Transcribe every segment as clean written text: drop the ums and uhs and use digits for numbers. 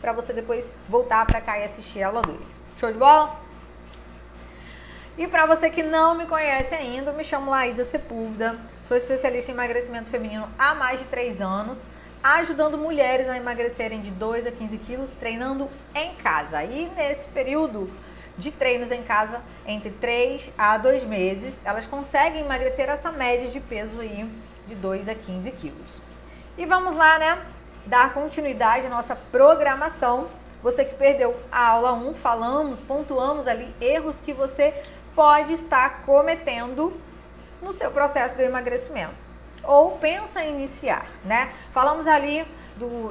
para você depois voltar para cá e assistir a aula 2. Show de bola? E para você que não me conhece ainda, eu me chamo Laísa Sepúlveda, sou especialista em emagrecimento feminino há mais de 3 anos, ajudando mulheres a emagrecerem de 2 a 15 quilos, treinando em casa. E nesse período de treinos em casa, entre 3 a 2 meses, elas conseguem emagrecer essa média de peso aí de 2 a 15 quilos. E vamos lá, né? Dar continuidade à nossa programação. Você que perdeu a aula 1, pontuamos ali erros que você pode estar cometendo no seu processo de emagrecimento ou pensa em iniciar, né? Falamos ali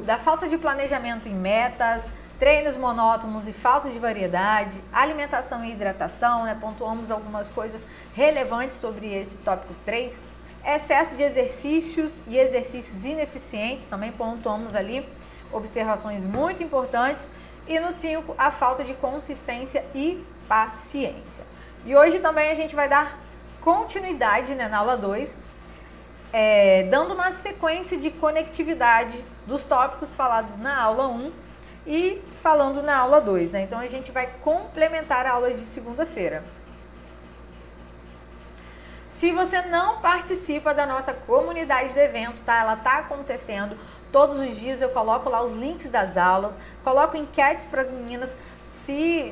da falta de planejamento em metas, treinos monótonos e falta de variedade, alimentação e hidratação, né? Pontuamos algumas coisas relevantes sobre esse tópico 3, excesso de exercícios e exercícios ineficientes, também pontuamos ali observações muito importantes. E no 5, a falta de consistência e paciência. E hoje também a gente vai dar continuidade, né, na aula 2, dando uma sequência de conectividade dos tópicos falados na aula 1 e falando na aula 2, né? Então a gente vai complementar a aula de segunda-feira. Se você não participa da nossa comunidade do evento, tá? Ela tá acontecendo todos os dias, eu coloco lá os links das aulas, coloco enquetes para as meninas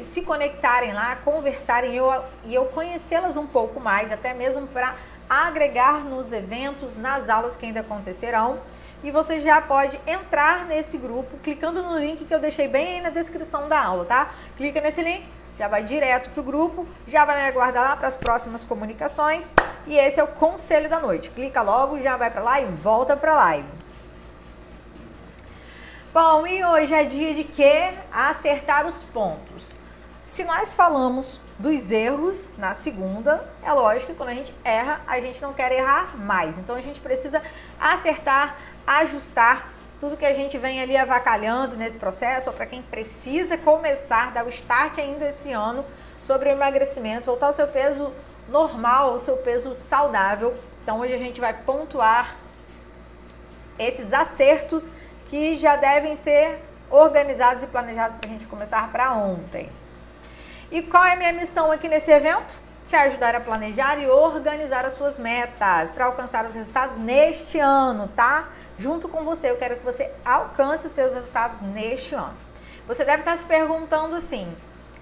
se conectarem lá, conversarem e eu conhecê-las um pouco mais, até mesmo para agregar nos eventos, nas aulas que ainda acontecerão. E você já pode entrar nesse grupo clicando no link que eu deixei bem aí na descrição da aula, tá? Clica nesse link, já vai direto pro grupo, já vai me aguardar lá para as próximas comunicações. E esse é o conselho da noite. Clica logo, já vai para lá e volta para a live. Bom, e hoje é dia de quê? Acertar os pontos. Se nós falamos dos erros na segunda, é lógico que quando a gente erra, a gente não quer errar mais. Então a gente precisa acertar, ajustar tudo que a gente vem ali avacalhando nesse processo, ou para quem precisa começar, dar o start ainda esse ano sobre o emagrecimento, voltar ao seu peso normal, ao seu peso saudável. Então hoje a gente vai pontuar esses acertos que já devem ser organizados e planejados para a gente começar para ontem. E qual é a minha missão aqui nesse evento? Te ajudar a planejar e organizar as suas metas para alcançar os resultados neste ano, tá? Junto com você, eu quero que você alcance os seus resultados neste ano. Você deve estar se perguntando assim,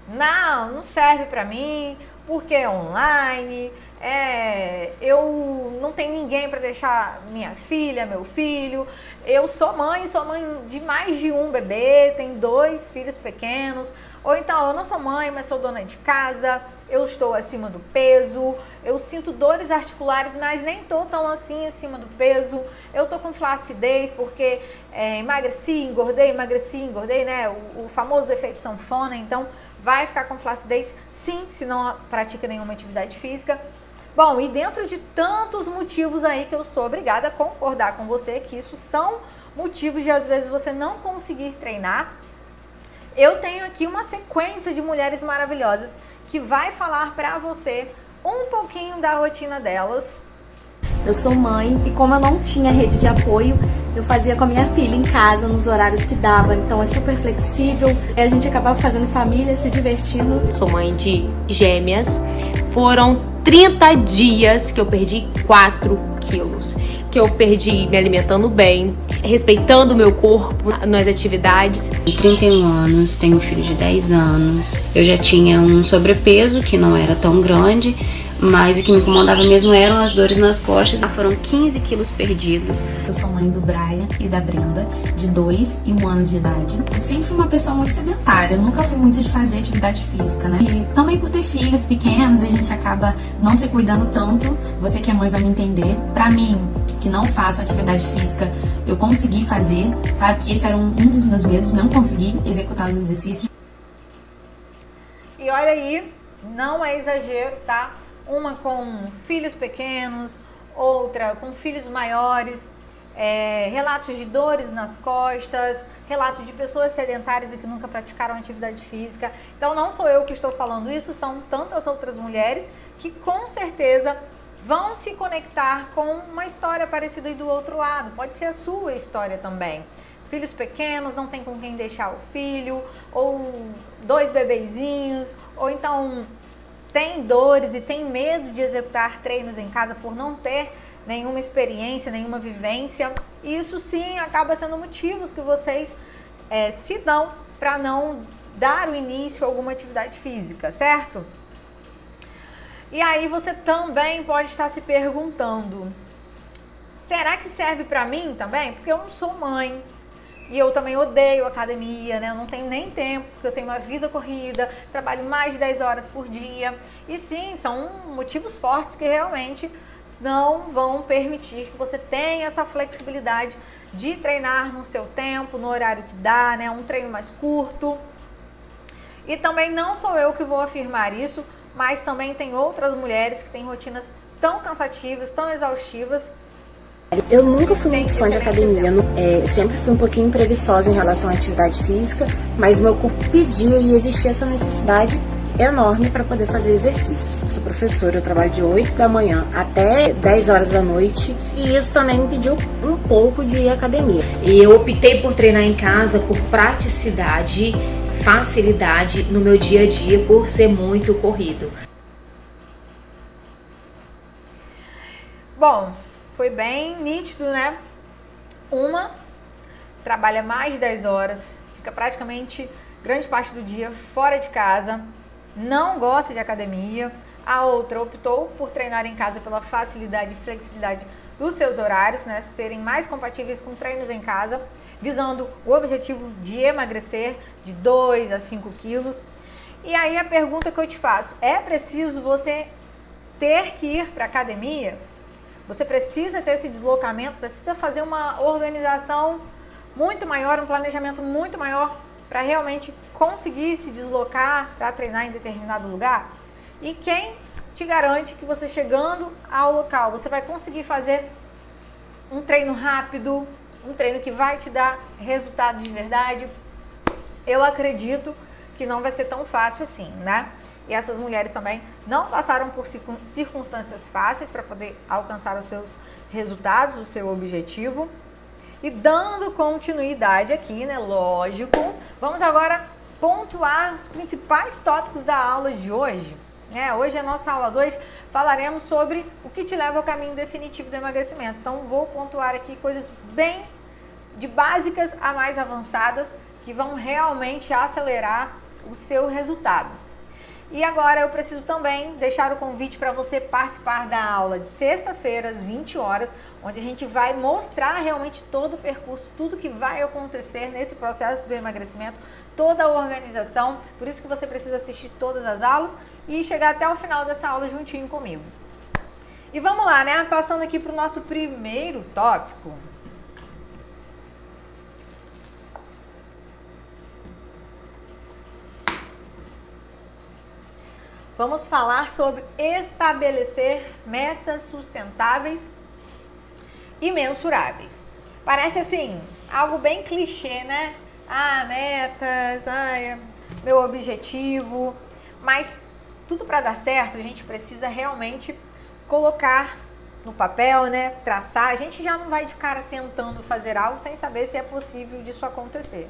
não serve para mim, porque é online, eu não tenho ninguém para deixar minha filha, meu filho, eu sou mãe de mais de um bebê, tenho 2 filhos pequenos, ou então eu não sou mãe, mas sou dona de casa, eu estou acima do peso, eu sinto dores articulares, mas nem estou tão assim acima do peso, eu estou com flacidez porque emagreci, engordei, né, o famoso efeito sanfona, então vai ficar com flacidez sim, se não pratica nenhuma atividade física. Bom, e dentro de tantos motivos aí que eu sou obrigada a concordar com você que isso são motivos de às vezes você não conseguir treinar, eu tenho aqui uma sequência de mulheres maravilhosas que vai falar pra você um pouquinho da rotina delas. Eu sou mãe e como eu não tinha rede de apoio, eu fazia com a minha filha em casa, nos horários que dava, então é super flexível, a gente acabava fazendo família, se divertindo. Sou mãe de gêmeas, foram 30 dias que eu perdi 4 quilos, que eu perdi me alimentando bem, respeitando o meu corpo nas atividades. Tenho 31 anos, tenho um filho de 10 anos, eu já tinha um sobrepeso que não era tão grande, mas o que me incomodava mesmo eram as dores nas costas. Foram 15 quilos perdidos. Eu sou mãe do Brian e da Brenda, de 2 e 1 ano de idade. Eu sempre fui uma pessoa muito sedentária, eu nunca fui muito de fazer atividade física, né? E também por ter filhos pequenos, a gente acaba não se cuidando tanto. Você que é mãe vai me entender. Pra mim, que não faço atividade física, eu consegui fazer, sabe? Que esse era um dos meus medos, não conseguir executar os exercícios. E olha aí, não é exagero, tá? Uma com filhos pequenos, outra com filhos maiores, relatos de dores nas costas, relatos de pessoas sedentárias e que nunca praticaram atividade física. Então não sou eu que estou falando isso, são tantas outras mulheres que com certeza vão se conectar com uma história parecida aí do outro lado. Pode ser a sua história também. filhos pequenos, não tem com quem deixar o filho, ou 2 bebezinhos, ou então tem dores e tem medo de executar treinos em casa por não ter nenhuma experiência, nenhuma vivência. Isso sim acaba sendo motivos que vocês se dão para não dar o início a alguma atividade física, certo? E aí você também pode estar se perguntando, será que serve para mim também? Porque eu não sou mãe e eu também odeio academia, né? Eu não tenho nem tempo, porque eu tenho uma vida corrida, trabalho mais de 10 horas por dia. E sim, são motivos fortes que realmente não vão permitir que você tenha essa flexibilidade de treinar no seu tempo, no horário que dá, né? Um treino mais curto. E também não sou eu que vou afirmar isso, mas também tem outras mulheres que têm rotinas tão cansativas, tão exaustivas. Eu nunca fui muito fã de academia, sempre fui um pouquinho preguiçosa em relação à atividade física, mas meu corpo pedia e existia essa necessidade enorme para poder fazer exercícios. Eu sou professora, eu trabalho de 8 da manhã até 10 horas da noite e isso também me pediu um pouco de academia. E eu optei por treinar em casa por praticidade, facilidade no meu dia a dia, por ser muito corrido. Bom, foi bem nítido, né? Uma trabalha mais de 10 horas, fica praticamente grande parte do dia fora de casa, não gosta de academia. A outra optou por treinar em casa pela facilidade e flexibilidade dos seus horários, né? Serem mais compatíveis com treinos em casa, visando o objetivo de emagrecer de 2 a 5 quilos. E aí a pergunta que eu te faço, é preciso você ter que ir para academia? Você precisa ter esse deslocamento, precisa fazer uma organização muito maior, um planejamento muito maior para realmente conseguir se deslocar para treinar em determinado lugar? E quem te garante que você chegando ao local, você vai conseguir fazer um treino rápido, um treino que vai te dar resultado de verdade? Eu acredito que não vai ser tão fácil assim, né? E essas mulheres também não passaram por circunstâncias fáceis para poder alcançar os seus resultados, o seu objetivo. E dando continuidade aqui, né? Lógico, vamos agora pontuar os principais tópicos da aula de hoje. Hoje, a nossa aula 2, falaremos sobre o que te leva ao caminho definitivo do emagrecimento. Então, vou pontuar aqui coisas bem de básicas a mais avançadas que vão realmente acelerar o seu resultado. E agora eu preciso também deixar o convite para você participar da aula de sexta-feira, às 20 horas, onde a gente vai mostrar realmente todo o percurso, tudo que vai acontecer nesse processo do emagrecimento, toda a organização. Por isso que você precisa assistir todas as aulas e chegar até o final dessa aula juntinho comigo. E vamos lá, né? Passando aqui para o nosso primeiro tópico. Vamos falar sobre estabelecer metas sustentáveis e mensuráveis. Parece assim, algo bem clichê, né? Metas, meu objetivo. Mas tudo para dar certo, a gente precisa realmente colocar no papel, né? Traçar. A gente já não vai de cara tentando fazer algo sem saber se é possível disso acontecer.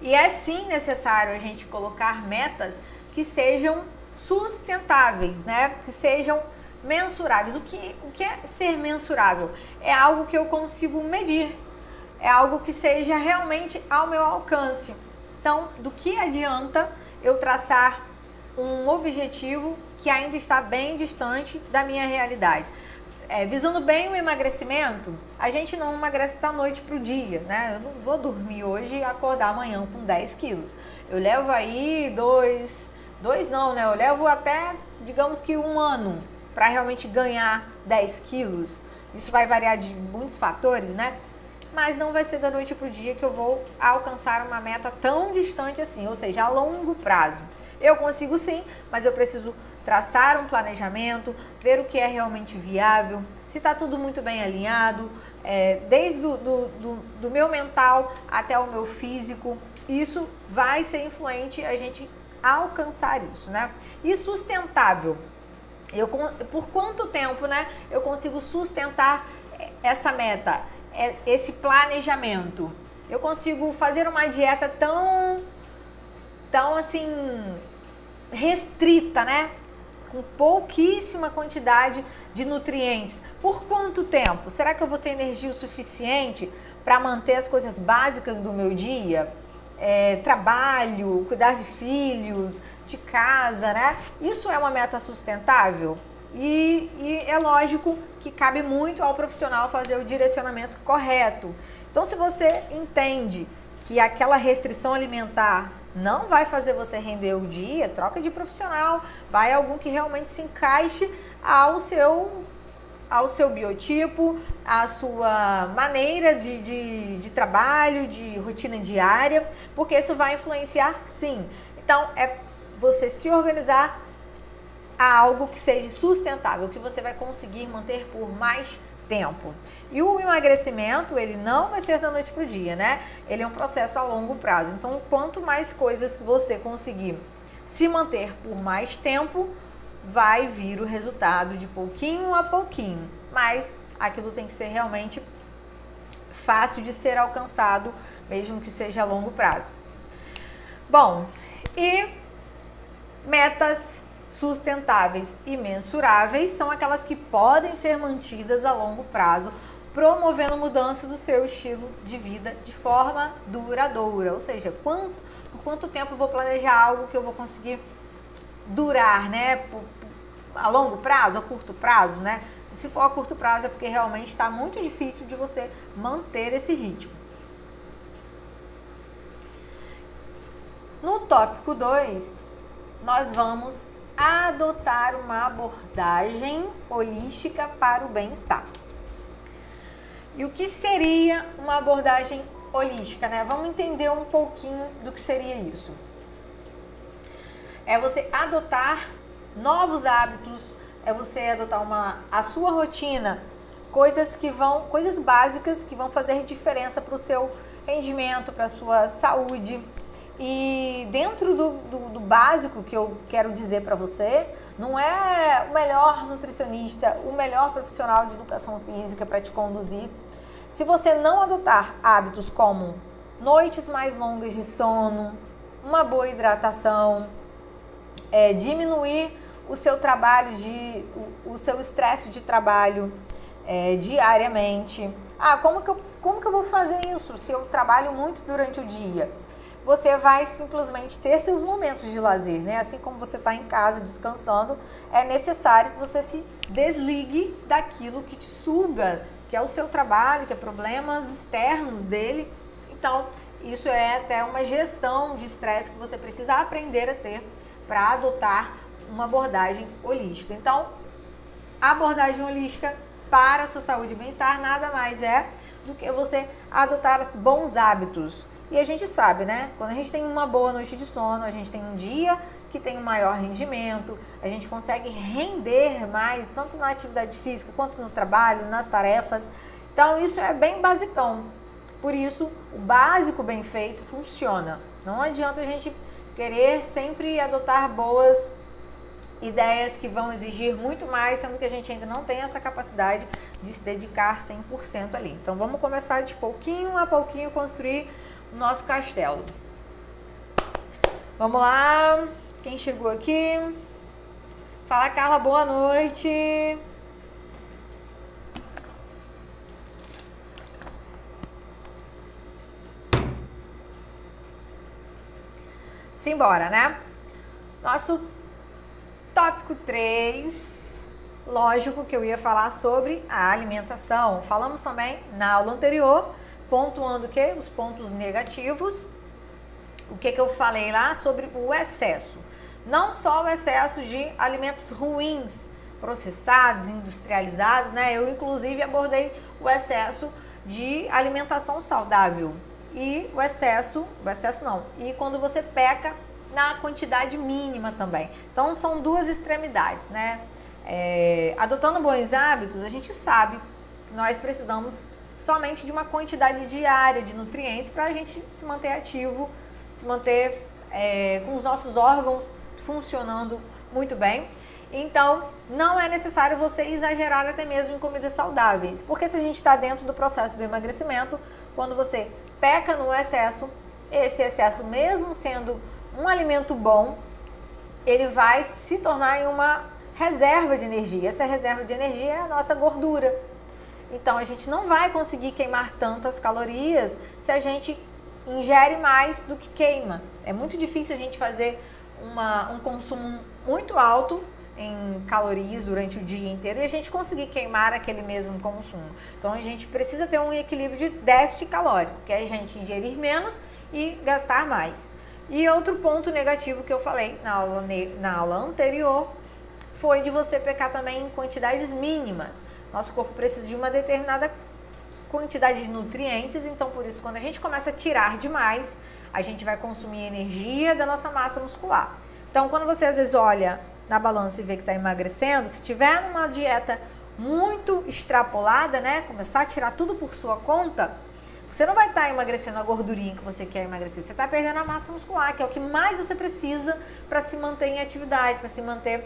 E é sim necessário a gente colocar metas que sejam sustentáveis, né? Que sejam mensuráveis. O que é ser mensurável? É algo que eu consigo medir, é algo que seja realmente ao meu alcance. Então, do que adianta eu traçar um objetivo que ainda está bem distante da minha realidade? Visando bem o emagrecimento, a gente não emagrece da noite para o dia, né? Eu não vou dormir hoje e acordar amanhã com 10 quilos. Eu levo aí eu levo até, digamos que 1 ano para realmente ganhar 10 quilos. Isso vai variar de muitos fatores, né? Mas não vai ser da noite para o dia que eu vou alcançar uma meta tão distante assim, ou seja, a longo prazo. Eu consigo sim, mas eu preciso traçar um planejamento, ver o que é realmente viável, se está tudo muito bem alinhado, desde do meu mental até o meu físico. Isso vai ser influente a gente alcançar isso, né? E sustentável. Por quanto tempo, né, eu consigo sustentar essa meta, esse planejamento? eu consigo fazer uma dieta tão assim, restrita, né? Com pouquíssima quantidade de nutrientes. Por quanto tempo? Será que eu vou ter energia o suficiente para manter as coisas básicas do meu dia? Trabalho, cuidar de filhos, de casa, né? Isso é uma meta sustentável? E é lógico que cabe muito ao profissional fazer o direcionamento correto. Então, se você entende que aquela restrição alimentar não vai fazer você render o dia, troca de profissional, vai algum que realmente se encaixe ao seu biotipo, à sua maneira de trabalho, de rotina diária, porque isso vai influenciar sim. Então, é você se organizar a algo que seja sustentável, que você vai conseguir manter por mais tempo. E o emagrecimento, ele não vai ser da noite para o dia, né? Ele é um processo a longo prazo. Então, quanto mais coisas você conseguir se manter por mais tempo, vai vir o resultado de pouquinho a pouquinho. Mas aquilo tem que ser realmente fácil de ser alcançado, mesmo que seja a longo prazo. Bom, e metas sustentáveis e mensuráveis são aquelas que podem ser mantidas a longo prazo, promovendo mudanças do seu estilo de vida de forma duradoura. Ou seja, por quanto tempo eu vou planejar algo que eu vou conseguir durar, né? A longo prazo, a curto prazo, né? E se for a curto prazo é porque realmente está muito difícil de você manter esse ritmo. No tópico 2, nós vamos adotar uma abordagem holística para o bem-estar. E o que seria uma abordagem holística, né? Vamos entender um pouquinho do que seria isso. É você adotar novos hábitos, é você adotar a sua rotina, coisas básicas que vão fazer diferença para o seu rendimento, para a sua saúde. E dentro do básico que eu quero dizer para você, não é o melhor nutricionista, o melhor profissional de educação física para te conduzir. Se você não adotar hábitos como noites mais longas de sono, uma boa hidratação, diminuir o seu trabalho, o seu estresse de trabalho diariamente. Como que eu vou fazer isso se eu trabalho muito durante o dia? Você vai simplesmente ter seus momentos de lazer, né? Assim como você está em casa descansando, é necessário que você se desligue daquilo que te suga, que é o seu trabalho, que é problemas externos dele. Então, isso é até uma gestão de estresse que você precisa aprender a ter para adotar uma abordagem holística. Então, a abordagem holística para a sua saúde e bem-estar nada mais é do que você adotar bons hábitos. E a gente sabe, né? Quando a gente tem uma boa noite de sono, a gente tem um dia que tem um maior rendimento, a gente consegue render mais, tanto na atividade física quanto no trabalho, nas tarefas. Então, isso é bem basicão. Por isso, o básico bem feito funciona. Não adianta a gente querer sempre adotar boas ideias que vão exigir muito mais, sendo que a gente ainda não tem essa capacidade de se dedicar 100% ali. Então, vamos começar de pouquinho a pouquinho construir o nosso castelo. Vamos lá. Quem chegou aqui? Fala, Carla, boa noite. Simbora, né? Nosso tópico 3. Lógico que eu ia falar sobre a alimentação. Falamos também na aula anterior, pontuando o quê? Os pontos negativos. O que eu falei lá sobre o excesso. Não só o excesso de alimentos ruins, processados, industrializados, né? Eu, inclusive, abordei o excesso de alimentação saudável. E e quando você peca na quantidade mínima também. Então, são duas extremidades, né? Adotando bons hábitos, a gente sabe que nós precisamos somente de uma quantidade diária de nutrientes para a gente se manter ativo, se manter com os nossos órgãos funcionando muito bem. Então, não é necessário você exagerar até mesmo em comidas saudáveis, porque se a gente está dentro do processo do emagrecimento, quando você peca no excesso. Esse excesso, mesmo sendo um alimento bom, ele vai se tornar em uma reserva de energia. Essa reserva de energia é a nossa gordura. Então a gente não vai conseguir queimar tantas calorias se a gente ingere mais do que queima. É muito difícil a gente fazer um consumo muito alto em calorias durante o dia inteiro e a gente conseguir queimar aquele mesmo consumo. Então a gente precisa ter um equilíbrio de déficit calórico, que é a gente ingerir menos e gastar mais. E outro ponto negativo que eu falei na aula anterior foi de você pecar também em quantidades mínimas. Nosso corpo precisa de uma determinada quantidade de nutrientes, então por isso quando a gente começa a tirar demais, a gente vai consumir energia da nossa massa muscular. Então quando você às vezes olha na balança e vê que está emagrecendo, se tiver numa dieta muito extrapolada, né, começar a tirar tudo por sua conta, você não vai estar emagrecendo a gordurinha que você quer emagrecer, você está perdendo a massa muscular, que é o que mais você precisa para se manter em atividade, para se manter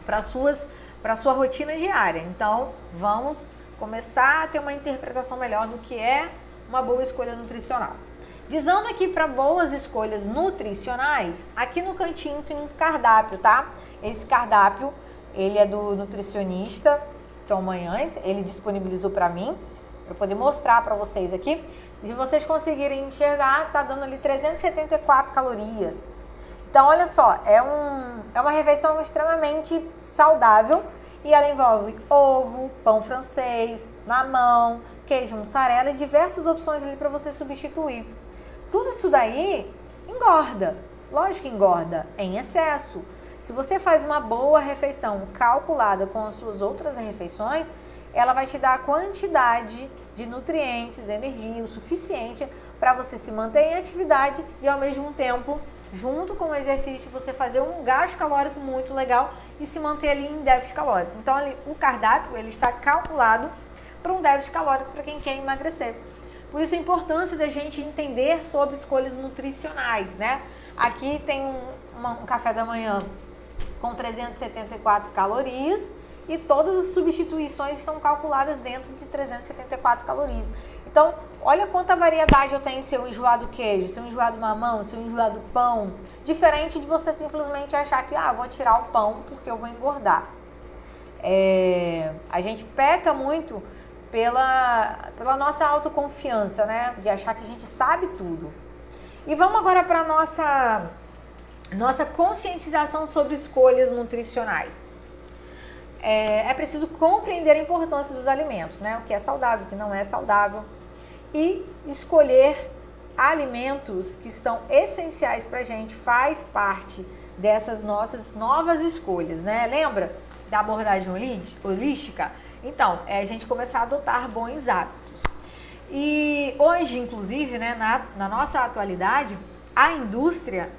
para a sua rotina diária. Então vamos começar a ter uma interpretação melhor do que é uma boa escolha nutricional. Visando aqui para boas escolhas nutricionais, aqui no cantinho tem um cardápio, tá? Esse cardápio, ele é do nutricionista Tom Manhães, ele disponibilizou para mim, para poder mostrar para vocês aqui. Se vocês conseguirem enxergar, tá dando ali 374 calorias. Então, olha só, é uma refeição extremamente saudável e ela envolve ovo, pão francês, mamão, queijo mussarela e diversas opções ali para você substituir. Tudo isso daí engorda, lógico que engorda, em excesso. Se você faz uma boa refeição calculada com as suas outras refeições, ela vai te dar a quantidade de nutrientes, energia o suficiente para você se manter em atividade e ao mesmo tempo, junto com o exercício, você fazer um gasto calórico muito legal e se manter ali em déficit calórico. Então, ali, o cardápio ele está calculado para um déficit calórico para quem quer emagrecer. Por isso a importância da gente entender sobre escolhas nutricionais, né? Aqui tem um café da manhã com 374 calorias e todas as substituições estão calculadas dentro de 374 calorias. Então, olha quanta variedade eu tenho se eu enjoar do queijo, se eu enjoar do mamão, se eu enjoar do pão. Diferente de você simplesmente achar que, vou tirar o pão porque eu vou engordar. A gente peca muito pela nossa autoconfiança, né? De achar que a gente sabe tudo. E vamos agora para a nossa conscientização sobre escolhas nutricionais. É preciso compreender a importância dos alimentos, né? O que é saudável, o que não é saudável. E escolher alimentos que são essenciais para a gente, faz parte dessas nossas novas escolhas, né? Lembra da abordagem holística? Então, é a gente começar a adotar bons hábitos. E hoje, inclusive, né, na nossa atualidade, a indústria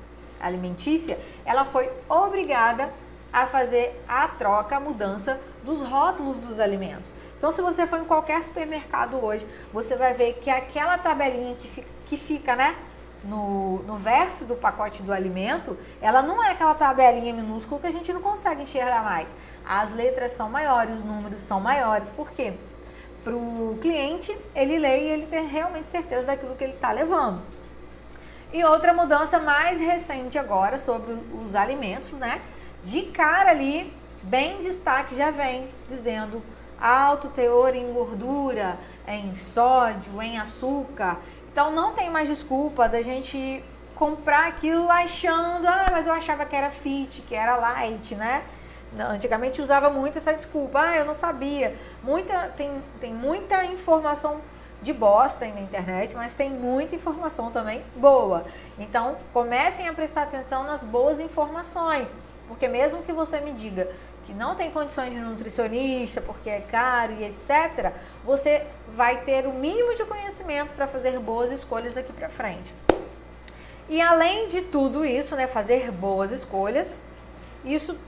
alimentícia, ela foi obrigada a fazer a troca, a mudança dos rótulos dos alimentos. Então, se você for em qualquer supermercado hoje, você vai ver que aquela tabelinha que fica, né, no verso do pacote do alimento, ela não é aquela tabelinha minúscula que a gente não consegue enxergar mais. As letras são maiores, os números são maiores. Por quê? Para o cliente, ele lê e ele tem realmente certeza daquilo que ele está levando. E outra mudança mais recente agora sobre os alimentos, né? De cara ali, bem destaque já vem dizendo alto teor em gordura, em sódio, em açúcar. Então não tem mais desculpa da gente comprar aquilo achando, mas eu achava que era fit, que era light, né? Antigamente usava muito essa desculpa, eu não sabia. Tem muita informação de bosta aí na internet, mas tem muita informação também boa. Então comecem a prestar atenção nas boas informações, porque mesmo que você me diga que não tem condições de nutricionista, porque é caro e etc., você vai ter o mínimo de conhecimento para fazer boas escolhas aqui para frente. E além de tudo isso, né, fazer boas escolhas, isso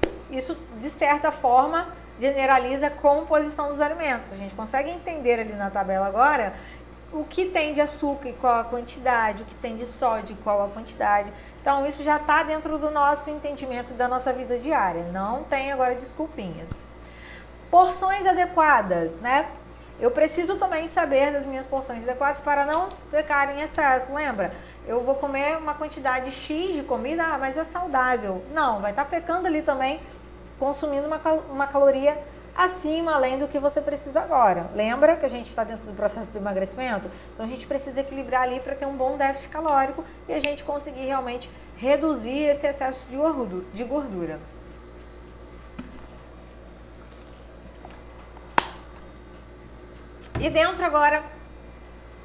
de certa forma generaliza a composição dos alimentos. A gente consegue entender ali na tabela agora o que tem de açúcar e qual a quantidade, o que tem de sódio e qual a quantidade. Então isso já está dentro do nosso entendimento da nossa vida diária, não tem agora desculpinhas. Porções adequadas, né? Eu preciso também saber das minhas porções adequadas para não pecar em excesso. Lembra? Eu vou comer uma quantidade X de comida, mas é saudável. Não, vai estar pecando ali também, consumindo uma caloria acima, além do que você precisa agora. Lembra que a gente está dentro do processo do emagrecimento? Então a gente precisa equilibrar ali para ter um bom déficit calórico e a gente conseguir realmente reduzir esse excesso de gordura. E dentro agora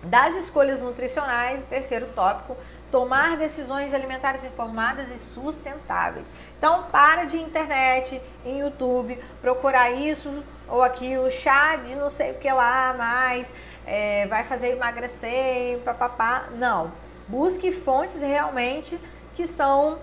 das escolhas nutricionais, o terceiro tópico, tomar decisões alimentares informadas e sustentáveis. Então, para de internet, em YouTube, procurar isso ou aquilo, chá de não sei o que lá mais, vai fazer emagrecer, papapá. Não. Busque fontes realmente que são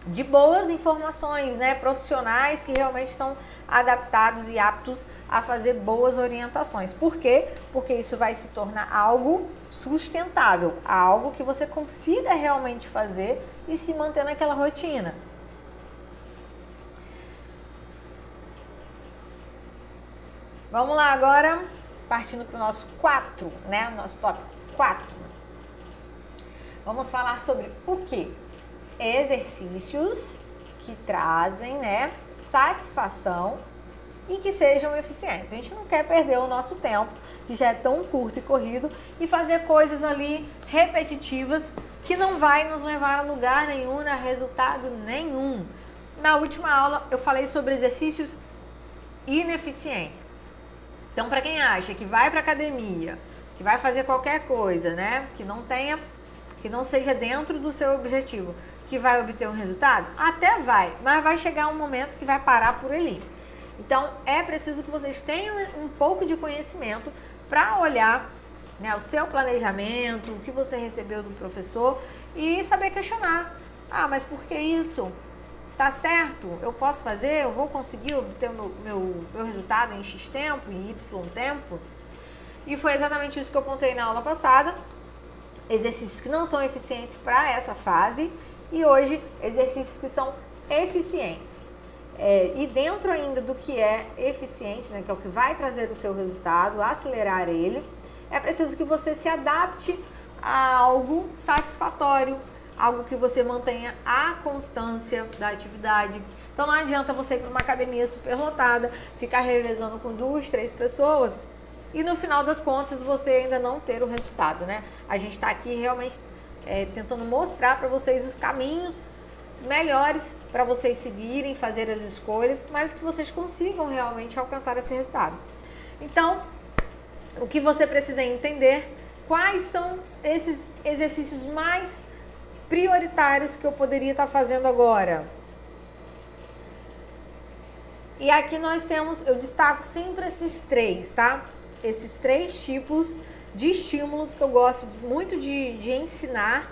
de boas informações, né? Profissionais que realmente estão adaptados e aptos a fazer boas orientações. Por quê? Porque isso vai se tornar algo sustentável, algo que você consiga realmente fazer e se manter naquela rotina. Vamos lá agora, partindo para o nosso 4, né? Nosso tópico 4. Vamos falar sobre o quê? Exercícios que trazem, né, satisfação e que sejam eficientes. A gente não quer perder o nosso tempo, que já é tão curto e corrido, e fazer coisas ali repetitivas que não vai nos levar a lugar nenhum, a resultado nenhum. Na última aula eu falei sobre exercícios ineficientes. Então, para quem acha que vai para academia, que vai fazer qualquer coisa, né, que não seja dentro do seu objetivo, que vai obter um resultado, até vai, mas vai chegar um momento que vai parar por ali. Então, é preciso que vocês tenham um pouco de conhecimento para olhar, né, o seu planejamento, o que você recebeu do professor e saber questionar. Ah, mas por que isso? Tá certo? Eu posso fazer? Eu vou conseguir obter o meu resultado em X tempo, em Y tempo? E foi exatamente isso que eu contei na aula passada. Exercícios que não são eficientes para essa fase e hoje exercícios que são eficientes. E dentro ainda do que é eficiente, né, que é o que vai trazer o seu resultado, acelerar ele, é preciso que você se adapte a algo satisfatório, algo que você mantenha a constância da atividade. Então não adianta você ir para uma academia superlotada, ficar revezando com 2, 3 pessoas e no final das contas você ainda não ter o resultado, né? A gente está aqui realmente tentando mostrar para vocês os caminhos melhores para vocês seguirem, fazer as escolhas, mas que vocês consigam realmente alcançar esse resultado. Então, o que você precisa entender, quais são esses exercícios mais prioritários que eu poderia estar fazendo agora. E aqui eu destaco sempre esses 3, tá? Esses 3 tipos de estímulos que eu gosto muito de ensinar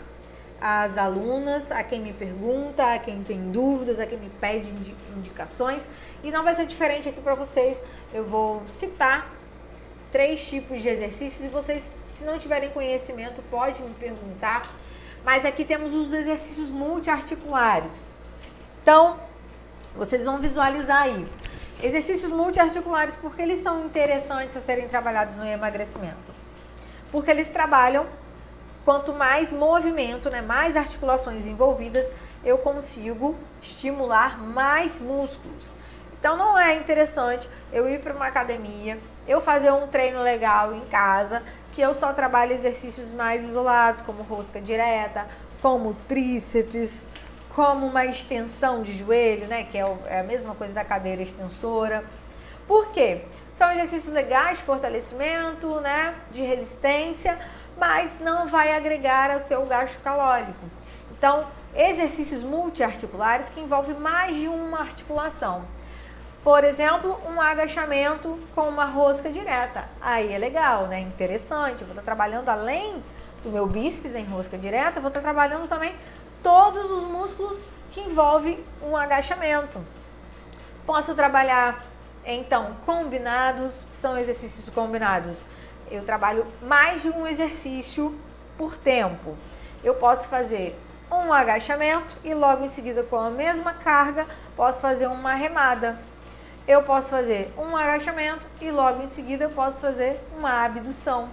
às alunas, a quem me pergunta, a quem tem dúvidas, a quem me pede indicações. E não vai ser diferente aqui para vocês. Eu vou citar 3 tipos de exercícios e vocês, se não tiverem conhecimento, pode me perguntar. Mas aqui temos os exercícios multiarticulares. Então, vocês vão visualizar aí. Exercícios multiarticulares, porque eles são interessantes a serem trabalhados no emagrecimento? Porque eles trabalham, quanto mais movimento, né, mais articulações envolvidas, eu consigo estimular mais músculos. Então não é interessante eu ir para uma academia, eu fazer um treino legal em casa, que eu só trabalho exercícios mais isolados, como rosca direta, como tríceps, como uma extensão de joelho, né, que é a mesma coisa da cadeira extensora. Por quê? São exercícios legais de fortalecimento, né, de resistência, mas não vai agregar ao seu gasto calórico. Então, exercícios multiarticulares que envolvem mais de uma articulação. Por exemplo, um agachamento com uma rosca direta. Aí é legal, né? Interessante. Eu vou estar trabalhando além do meu bíceps em rosca direta, eu vou estar trabalhando também todos os músculos que envolvem um agachamento. Posso trabalhar, então, combinados, são exercícios combinados. Eu trabalho mais de um exercício por tempo. Eu posso fazer um agachamento e logo em seguida, com a mesma carga, posso fazer uma remada. eu posso fazer um agachamento e logo em seguida eu posso fazer uma abdução.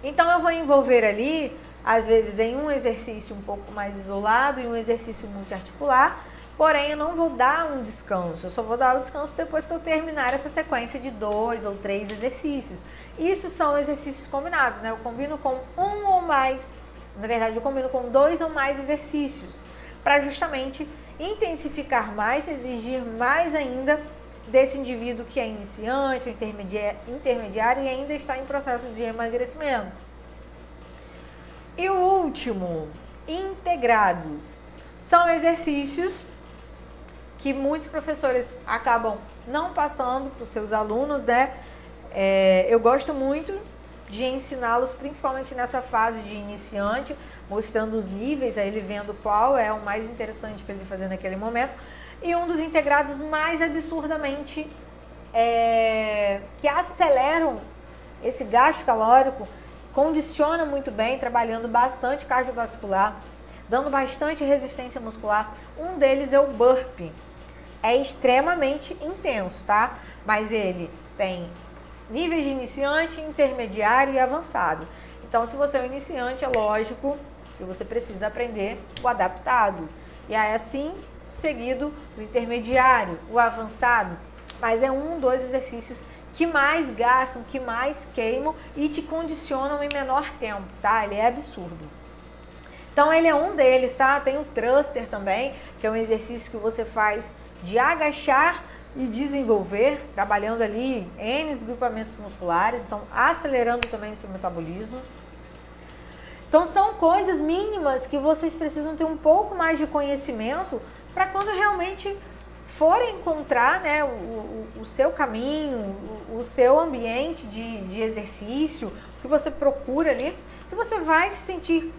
Então eu vou envolver ali, às vezes em um exercício um pouco mais isolado e um exercício multiarticular, porém eu não vou dar um descanso, eu só vou dar o descanso depois que eu terminar essa sequência de 2 ou 3 exercícios. Isso são exercícios combinados, né? Eu combino com um ou mais, na verdade eu combino com 2 ou mais exercícios, para justamente intensificar mais, exigir mais ainda desse indivíduo que é iniciante, intermediário e ainda está em processo de emagrecimento. E o último, integrados, são exercícios que muitos professores acabam não passando para os seus alunos, né? Eu gosto muito de ensiná-los, principalmente nessa fase de iniciante, mostrando os níveis, aí ele vendo qual é o mais interessante para ele fazer naquele momento. E um dos integrados mais absurdamente que aceleram esse gasto calórico, condiciona muito bem, trabalhando bastante cardiovascular, dando bastante resistência muscular. Um deles é o burpee. É extremamente intenso, tá? Mas ele tem níveis de iniciante, intermediário e avançado. Então, se você é um iniciante, é lógico que você precisa aprender o adaptado. E aí, assim, seguido o intermediário, o avançado. Mas é um dos exercícios que mais gastam, que mais queimam e te condicionam em menor tempo, tá? Ele é absurdo. Então, ele é um deles, tá? Tem o thruster também, que é um exercício que você faz de agachar e desenvolver, trabalhando ali N grupamentos musculares, então acelerando também o seu metabolismo. Então são coisas mínimas que vocês precisam ter um pouco mais de conhecimento para quando realmente forem encontrar, né, o seu caminho, o seu ambiente de exercício, o que você procura ali, se você vai se sentir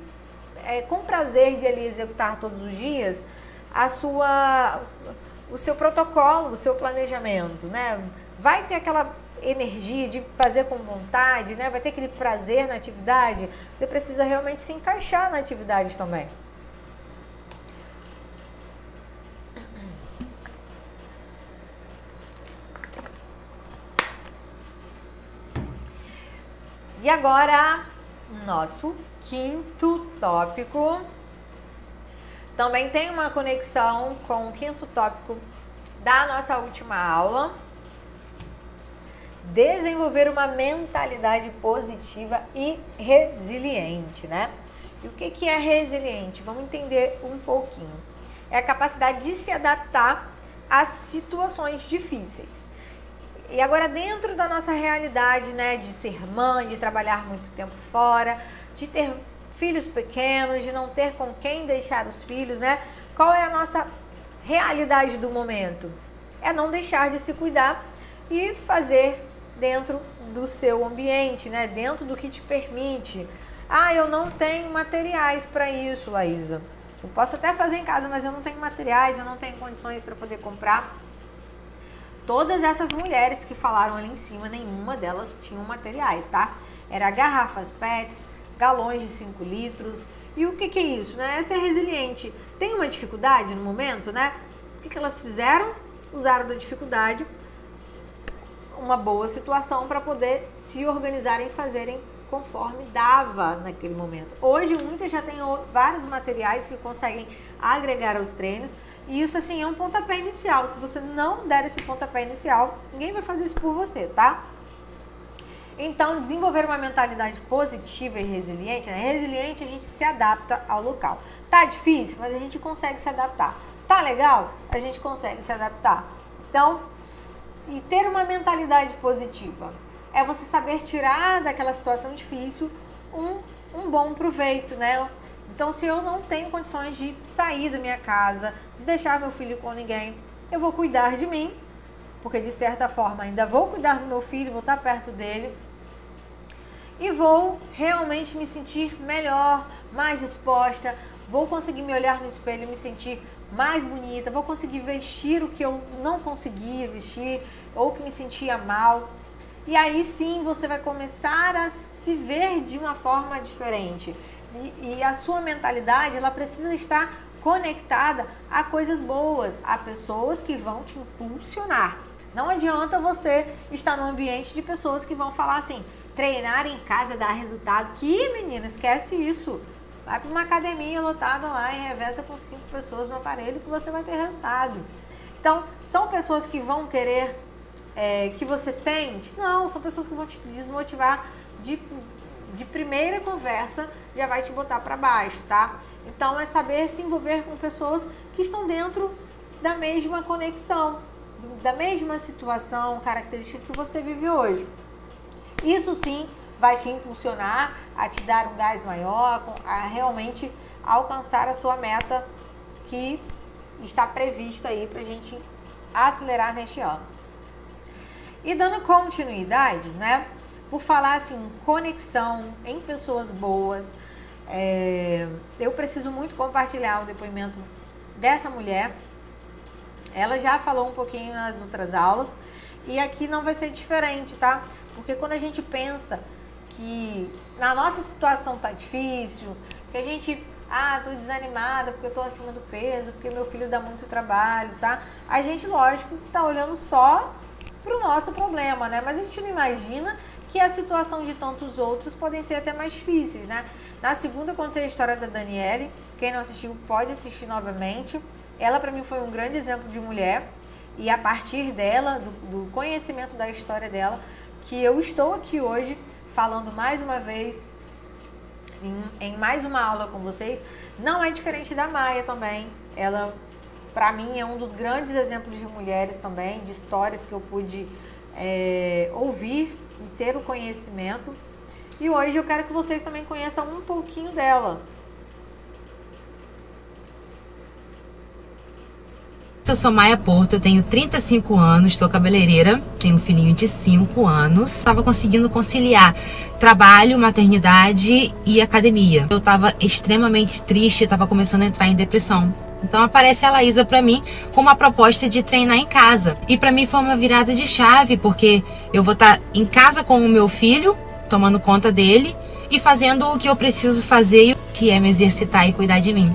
com prazer de ali executar todos os dias o seu protocolo, o seu planejamento, né? Vai ter aquela energia de fazer com vontade, né? Vai ter aquele prazer na atividade. Você precisa realmente se encaixar na atividade também. E agora, nosso quinto tópico também tem uma conexão com o quinto tópico da nossa última aula. Desenvolver uma mentalidade positiva e resiliente, né? E o que é resiliente? Vamos entender um pouquinho. É a capacidade de se adaptar às situações difíceis. E agora, dentro da nossa realidade, né, de ser mãe, de trabalhar muito tempo fora, de ter filhos pequenos, de não ter com quem deixar os filhos, né? Qual é a nossa realidade do momento? É não deixar de se cuidar e fazer dentro do seu ambiente, né? Dentro do que te permite. Ah, eu não tenho materiais para isso, Laísa. Eu posso até fazer em casa, mas eu não tenho materiais, eu não tenho condições para poder comprar. Todas essas mulheres que falaram ali em cima, nenhuma delas tinham materiais, tá? Era garrafas PETs, galões de 5 litros. E o que é isso, né? Essa é resiliente. Tem uma dificuldade no momento, né? O que elas fizeram? Usaram da dificuldade uma boa situação para poder se organizarem e fazerem conforme dava naquele momento. Hoje, muitas já têm vários materiais que conseguem agregar aos treinos. E isso, assim, é um pontapé inicial. Se você não der esse pontapé inicial, ninguém vai fazer isso por você, tá? Então, desenvolver uma mentalidade positiva e resiliente, né? Resiliente, a gente se adapta ao local. Tá difícil, mas a gente consegue se adaptar. Tá legal? A gente consegue se adaptar. Então, e ter uma mentalidade positiva é você saber tirar daquela situação difícil um bom proveito, né? Então, se eu não tenho condições de sair da minha casa, de deixar meu filho com ninguém, eu vou cuidar de mim, porque de certa forma ainda vou cuidar do meu filho, vou estar perto dele e vou realmente me sentir melhor, mais disposta, vou conseguir me olhar no espelho e me sentir mais bonita, vou conseguir vestir o que eu não conseguia vestir ou que me sentia mal. E aí sim você vai começar a se ver de uma forma diferente. E a sua mentalidade, ela precisa estar conectada a coisas boas, a pessoas que vão te impulsionar. Não adianta você estar num ambiente de pessoas que vão falar assim, treinar em casa dá resultado. Que menina, esquece isso. Vai para uma academia lotada lá e reveza com 5 pessoas no aparelho que você vai ter resultado. Então, são pessoas que vão querer que você tente? Não, são pessoas que vão te desmotivar de primeira conversa, já vai te botar para baixo, tá? Então, é saber se envolver com pessoas que estão dentro da mesma conexão, da mesma situação, característica que você vive hoje. Isso sim vai te impulsionar a te dar um gás maior, a realmente alcançar a sua meta que está prevista aí pra gente acelerar neste ano. E dando continuidade, né? Por falar assim, conexão em pessoas boas, eu preciso muito compartilhar o depoimento dessa mulher. Ela já falou um pouquinho nas outras aulas e aqui não vai ser diferente, tá? Porque quando a gente pensa que na nossa situação tá difícil, que a gente, tô desanimada porque eu tô acima do peso, porque meu filho dá muito trabalho, tá? A gente, lógico, tá olhando só pro nosso problema, né? Mas a gente não imagina que a situação de tantos outros podem ser até mais difíceis, né? Na segunda, contei a história da Daniele. Quem não assistiu pode assistir novamente. Ela, para mim, foi um grande exemplo de mulher. E a partir dela, do conhecimento da história dela, que eu estou aqui hoje falando mais uma vez em mais uma aula com vocês. Não é diferente da Maia também. Ela, para mim, é um dos grandes exemplos de mulheres também, de histórias que eu pude ouvir e ter o conhecimento. E hoje eu quero que vocês também conheçam um pouquinho dela. Eu sou Maia Porto, eu tenho 35 anos, sou cabeleireira, tenho um filhinho de 5 anos. Estava conseguindo conciliar trabalho, maternidade e academia. Eu estava extremamente triste, estava começando a entrar em depressão. Então aparece a Laísa para mim com uma proposta de treinar em casa. E para mim foi uma virada de chave, porque eu vou estar em casa com o meu filho, tomando conta dele e fazendo o que eu preciso fazer, que é me exercitar e cuidar de mim.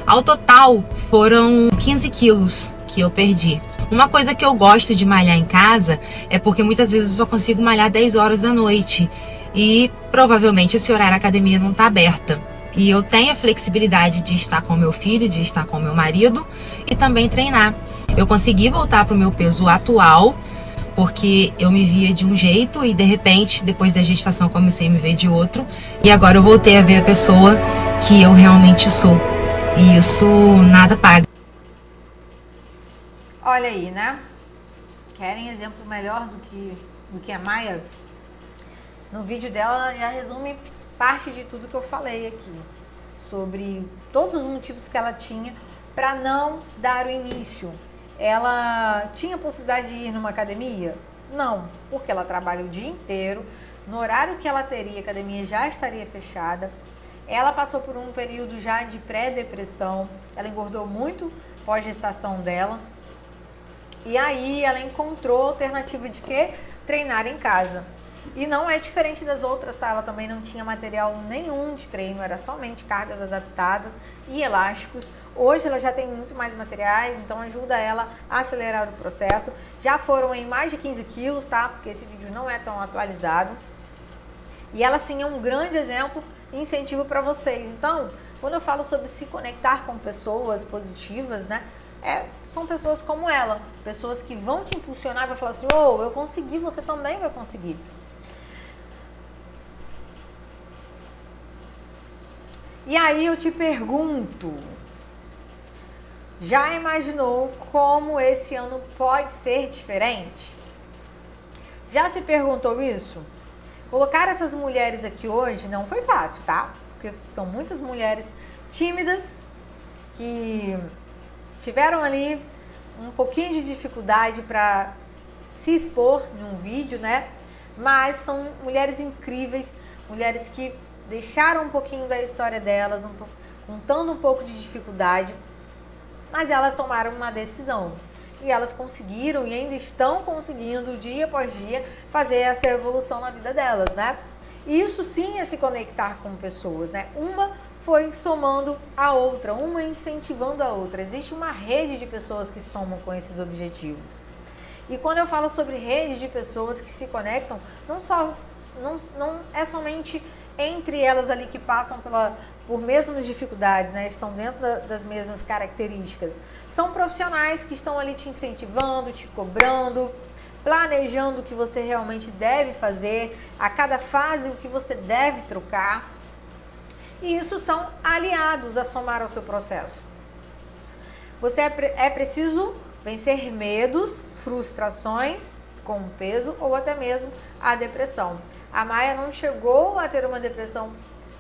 Ao total, foram 15 quilos que eu perdi. Uma coisa que eu gosto de malhar em casa é porque muitas vezes eu só consigo malhar 10 horas da noite. E provavelmente esse horário a academia não está aberta. E eu tenho a flexibilidade de estar com meu filho, de estar com meu marido e também treinar. Eu consegui voltar para o meu peso atual, porque eu me via de um jeito e de repente, depois da gestação, comecei a me ver de outro. E agora eu voltei a ver a pessoa que eu realmente sou. E isso nada paga. Olha aí, né? Querem exemplo melhor do que a Maia? No vídeo dela, ela já resume parte de tudo que eu falei aqui. Sobre todos os motivos que ela tinha para não dar o início. Ela tinha possibilidade de ir numa academia? Não, porque ela trabalha o dia inteiro. No horário que ela teria, a academia já estaria fechada. Ela passou por um período já de pré-depressão, ela engordou muito pós-gestação dela. E aí ela encontrou a alternativa de quê? Treinar em casa. E não é diferente das outras, tá? Ela também não tinha material nenhum de treino, era somente cargas adaptadas e elásticos. Hoje ela já tem muito mais materiais, então ajuda ela a acelerar o processo. Já foram em mais de 15 quilos, tá? Porque esse vídeo não é tão atualizado. E ela sim é um grande exemplo e incentivo para vocês. Então, quando eu falo sobre se conectar com pessoas positivas, né? São pessoas como ela, pessoas que vão te impulsionar, vai falar assim, eu consegui, você também vai conseguir. E aí eu te pergunto, já imaginou como esse ano pode ser diferente? Já se perguntou isso? Colocar essas mulheres aqui hoje não foi fácil, tá? Porque são muitas mulheres tímidas que tiveram ali um pouquinho de dificuldade para se expor num vídeo, né? Mas são mulheres incríveis, mulheres que deixaram um pouquinho da história delas, contando um pouco de dificuldade, mas elas tomaram uma decisão. E elas conseguiram e ainda estão conseguindo, dia após dia, fazer essa evolução na vida delas, né? E isso sim é se conectar com pessoas, né? Uma foi somando a outra, uma incentivando a outra. Existe uma rede de pessoas que somam com esses objetivos. E quando eu falo sobre rede de pessoas que se conectam, não é somente entre elas ali que passam por mesmas dificuldades, né? Estão dentro das mesmas características. São profissionais que estão ali te incentivando, te cobrando, planejando o que você realmente deve fazer, a cada fase o que você deve trocar. E isso são aliados a somar ao seu processo. É preciso vencer medos, frustrações com o peso ou até mesmo a depressão. A Maia não chegou a ter uma depressão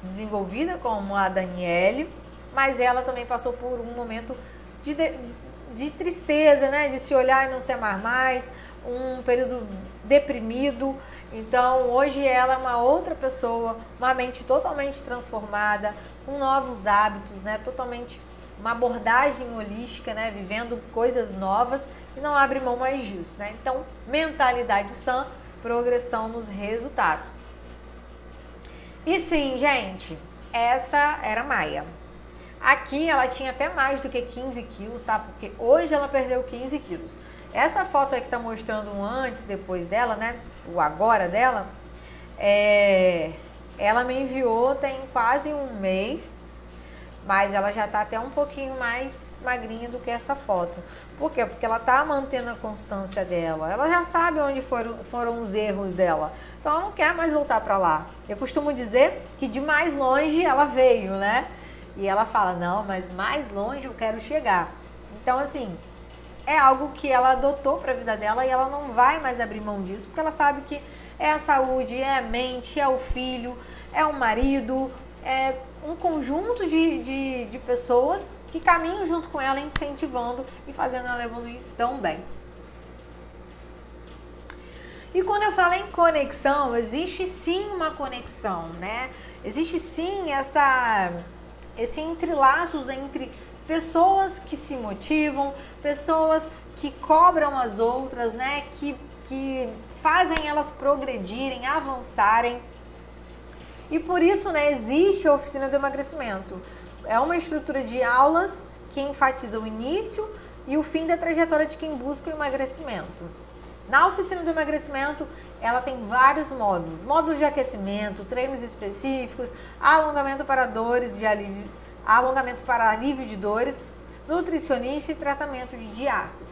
desenvolvida como a Daniele, mas ela também passou por um momento de tristeza, né? De se olhar e não se amar mais, um período deprimido. Então, hoje ela é uma outra pessoa, uma mente totalmente transformada, com novos hábitos, né? Totalmente uma abordagem holística, né? Vivendo coisas novas e não abre mão mais disso, né? Então, mentalidade sã, progressão nos resultados. E sim, gente, essa era a Maia. Aqui ela tinha até mais do que 15 quilos, tá? Porque hoje ela perdeu 15 quilos. Essa foto aí que tá mostrando um antes e depois dela, né? O agora dela, ela me enviou tem quase um mês, mas ela já tá até um pouquinho mais magrinha do que essa foto. Por quê? Porque ela tá mantendo a constância dela. Ela já sabe onde foram os erros dela. Então ela não quer mais voltar para lá. Eu costumo dizer que de mais longe ela veio, né? E ela fala, não, mas mais longe eu quero chegar. Então, assim, é algo que ela adotou para a vida dela e ela não vai mais abrir mão disso, porque ela sabe que é a saúde, é a mente, é o filho, é o marido, é um conjunto de pessoas que caminham junto com ela, incentivando e fazendo ela evoluir tão bem. E quando eu falo em conexão, existe sim uma conexão, né? Existe sim esse entrelaços entre pessoas que se motivam, pessoas que cobram as outras, né? Que fazem elas progredirem, avançarem. E por isso, né, existe a Oficina do Emagrecimento. É uma estrutura de aulas que enfatiza o início e o fim da trajetória de quem busca o emagrecimento. Na Oficina do Emagrecimento, ela tem vários módulos. Módulos de aquecimento, treinos específicos, alongamento para alívio de dores, nutricionista e tratamento de diástase.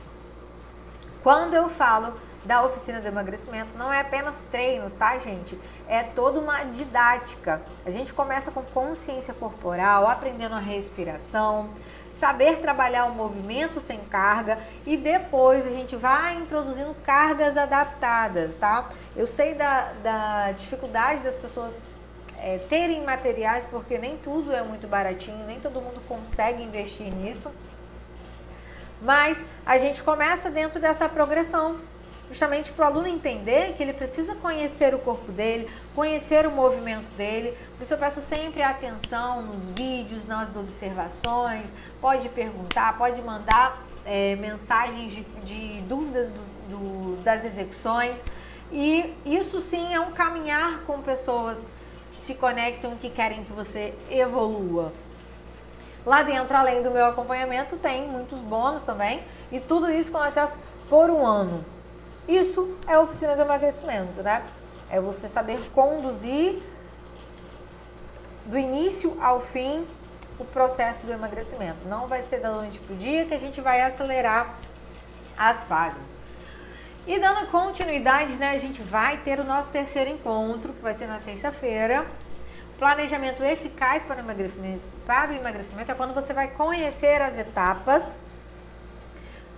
Quando eu falo da Oficina do Emagrecimento, não é apenas treinos, tá, gente? É toda uma didática. A gente começa com consciência corporal, aprendendo a respiração, saber trabalhar o movimento sem carga e depois a gente vai introduzindo cargas adaptadas, tá? Eu sei da dificuldade das pessoas terem materiais, porque nem tudo é muito baratinho, nem todo mundo consegue investir nisso. Mas a gente começa dentro dessa progressão, justamente para o aluno entender que ele precisa conhecer o corpo dele, conhecer o movimento dele. Por isso eu peço sempre atenção nos vídeos, nas observações, pode perguntar, pode mandar mensagens de dúvidas das execuções. E isso sim é um caminhar com pessoas que se conectam e que querem que você evolua. Lá dentro, além do meu acompanhamento, tem muitos bônus também, e tudo isso com acesso por um ano. Isso é a Oficina do Emagrecimento, né? É você saber conduzir do início ao fim o processo do emagrecimento. Não vai ser da noite pro dia que a gente vai acelerar as fases. E dando continuidade, né, a gente vai ter o nosso terceiro encontro, que vai ser na sexta-feira. Planejamento eficaz para o emagrecimento. Para o emagrecimento é quando você vai conhecer as etapas.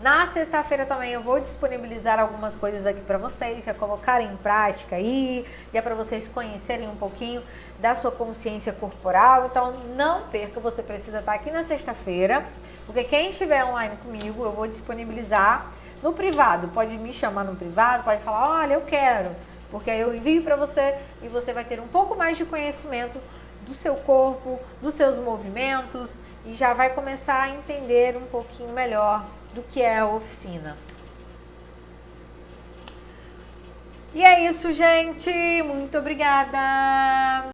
Na sexta-feira também eu vou disponibilizar algumas coisas aqui para vocês, já colocarem em prática aí, já para vocês conhecerem um pouquinho da sua consciência corporal. Então não perca, você precisa estar aqui na sexta-feira, porque quem estiver online comigo eu vou disponibilizar no privado. Pode me chamar no privado, pode falar, olha, eu quero, porque aí eu envio para você e você vai ter um pouco mais de conhecimento do seu corpo, dos seus movimentos e já vai começar a entender um pouquinho melhor do que é a oficina. E é isso, gente. Muito obrigada!